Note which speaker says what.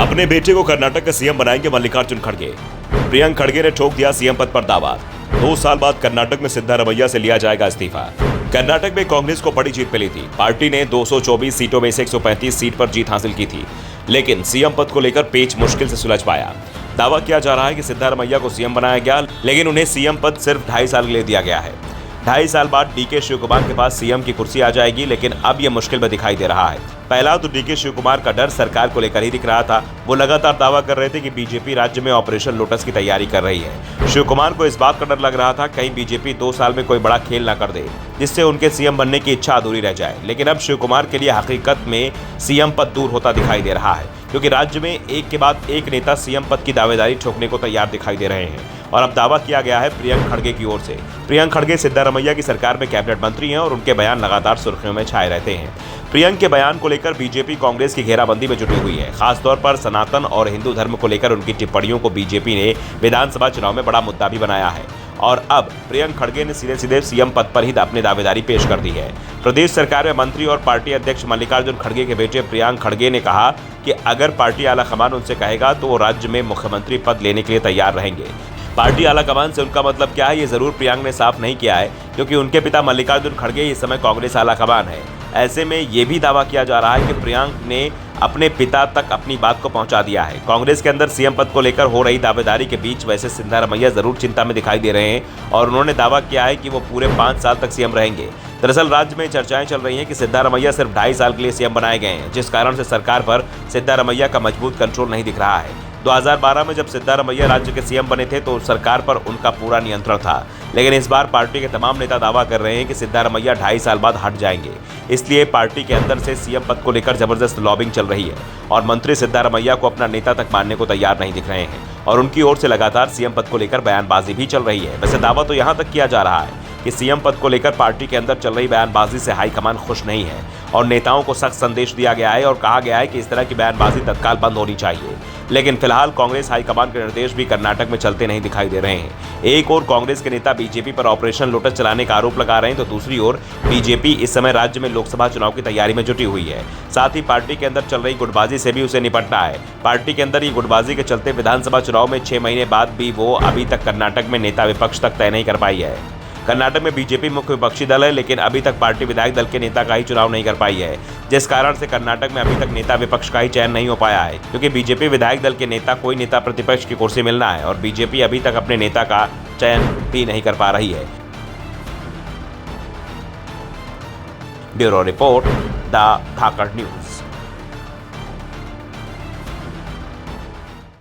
Speaker 1: अपने बेटे को कर्नाटक का सीएम बनाएंगे मल्लिकार्जुन खड़गे। प्रियंक खड़गे ने ठोक दिया सीएम पद पर दावा। 2 साल बाद कर्नाटक में सिद्धारमैया से लिया जाएगा इस्तीफा। कर्नाटक में कांग्रेस को बड़ी जीत मिली थी। पार्टी ने 224 सीटों में से 135 सीट पर जीत हासिल की थी, लेकिन सीएम पद को लेकर पेच मुश्किल से सुलझ पाया। दावा किया जा रहा है कि सिद्धारमैया को सीएम बनाया गया, लेकिन उन्हें सीएम पद सिर्फ 2.5 साल के लिए दिया गया है। 2.5 साल बाद डीके शिवकुमार के पास सीएम की कुर्सी आ जाएगी, लेकिन अब यह मुश्किल में दिखाई दे रहा है। पहला तो डीके शिवकुमार का डर सरकार को लेकर ही दिख रहा था। वो लगातार दावा कर रहे थे कि बीजेपी राज्य में ऑपरेशन लोटस की तैयारी कर रही है। शिवकुमार को इस बात का डर लग रहा था कहीं बीजेपी 2 साल में कोई बड़ा खेल ना कर दे, जिससे उनके सीएम बनने की इच्छा अधूरी रह जाए। लेकिन अब शिवकुमार के लिए हकीकत में सीएम पद दूर होता दिखाई दे रहा है, क्योंकि राज्य में एक के बाद एक नेता सीएम पद की दावेदारी ठोकने को तैयार दिखाई दे रहे हैं। और अब दावा किया गया है प्रियंक खड़गे की ओर से। प्रियंक खड़गे सिद्धारमैया की सरकार में कैबिनेट मंत्री हैं और उनके बयान लगातार सुर्खियों में छाए रहते हैं। प्रियंक के बयान को लेकर बीजेपी कांग्रेस की घेराबंदी में जुटी हुई है। खासतौर पर सनातन और हिंदू धर्म को लेकर उनकी टिप्पणियों को बीजेपी ने विधानसभा चुनाव में बड़ा मुद्दा भी बनाया है। और अब प्रियंक खड़गे ने सीधे सीधे सीएम पद पर ही अपनी दावेदारी पेश कर दी है। प्रदेश सरकार में मंत्री और पार्टी अध्यक्ष मल्लिकार्जुन खड़गे के बेटे प्रियंक खड़गे ने कहा कि अगर पार्टी आलाकमान उनसे कहेगा तो वो राज्य में मुख्यमंत्री पद लेने के लिए तैयार रहेंगे। पार्टी आलाकमान से उनका मतलब क्या है, ये जरूर प्रियंक ने साफ नहीं किया है, क्योंकि उनके पिता मल्लिकार्जुन खड़गे इस समय कांग्रेस आलाकमान है। ऐसे में ये भी दावा किया जा रहा है कि प्रियंक ने अपने पिता तक अपनी बात को पहुंचा दिया है। कांग्रेस के अंदर सीएम पद को लेकर हो रही दावेदारी के बीच वैसे सिद्धारमैया जरूर चिंता में दिखाई दे रहे हैं और उन्होंने दावा किया है कि वो पूरे 5 साल तक सीएम रहेंगे। दरअसल राज्य में चर्चाएं चल रही हैं कि सिद्धारमैया सिर्फ 2.5 साल के लिए सीएम बनाए गए हैं, जिस कारण से सरकार पर सिद्धारमैया का मजबूत कंट्रोल नहीं दिख रहा है। 2012 में जब सिद्धारमैया राज्य के सीएम बने थे तो सरकार पर उनका पूरा नियंत्रण था, लेकिन इस बार पार्टी के तमाम नेता दावा कर रहे हैं कि सिद्धारमैया 2.5 साल बाद हट जाएंगे। इसलिए पार्टी के अंदर से सीएम पद को लेकर जबरदस्त लॉबिंग चल रही है और मंत्री सिद्धारमैया को अपना नेता तक मानने को तैयार नहीं दिख रहे हैं और उनकी ओर से लगातार सीएम पद को लेकर बयानबाजी भी चल रही है। वैसे दावा तो यहां तक किया जा रहा है कि सीएम पद को लेकर पार्टी के अंदर चल रही बयानबाजी से हाईकमान खुश नहीं है और नेताओं को सख्त संदेश दिया गया है और कहा गया है कि इस तरह की बयानबाजी तत्काल बंद होनी चाहिए। लेकिन फिलहाल कांग्रेस हाईकमान के निर्देश भी कर्नाटक में चलते नहीं दिखाई दे रहे हैं। एक ओर कांग्रेस के नेता बीजेपी पर ऑपरेशन लोटस चलाने का आरोप लगा रहे हैं, तो दूसरी ओर बीजेपी इस समय राज्य में लोकसभा चुनाव की तैयारी में जुटी हुई है। साथ ही पार्टी के अंदर चल रही गुटबाजी से भी उसे निपटना है। पार्टी के अंदर ये गुटबाजी के चलते विधानसभा चुनाव में 6 महीने बाद भी वो अभी तक कर्नाटक में नेता विपक्ष तक तय नहीं कर पाई है। कर्नाटक में बीजेपी मुख्य विपक्षी दल है, लेकिन अभी तक पार्टी विधायक दल के नेता का ही चुनाव नहीं कर पाई है, जिस कारण से कर्नाटक में अभी तक नेता विपक्ष का ही चयन नहीं हो पाया है, क्योंकि बीजेपी विधायक दल के नेता कोई नेता प्रतिपक्ष की कुर्सी मिलना है और बीजेपी अभी तक अपने नेता का चयन भी नहीं कर पा रही है। Bureau report, the Dhakad news.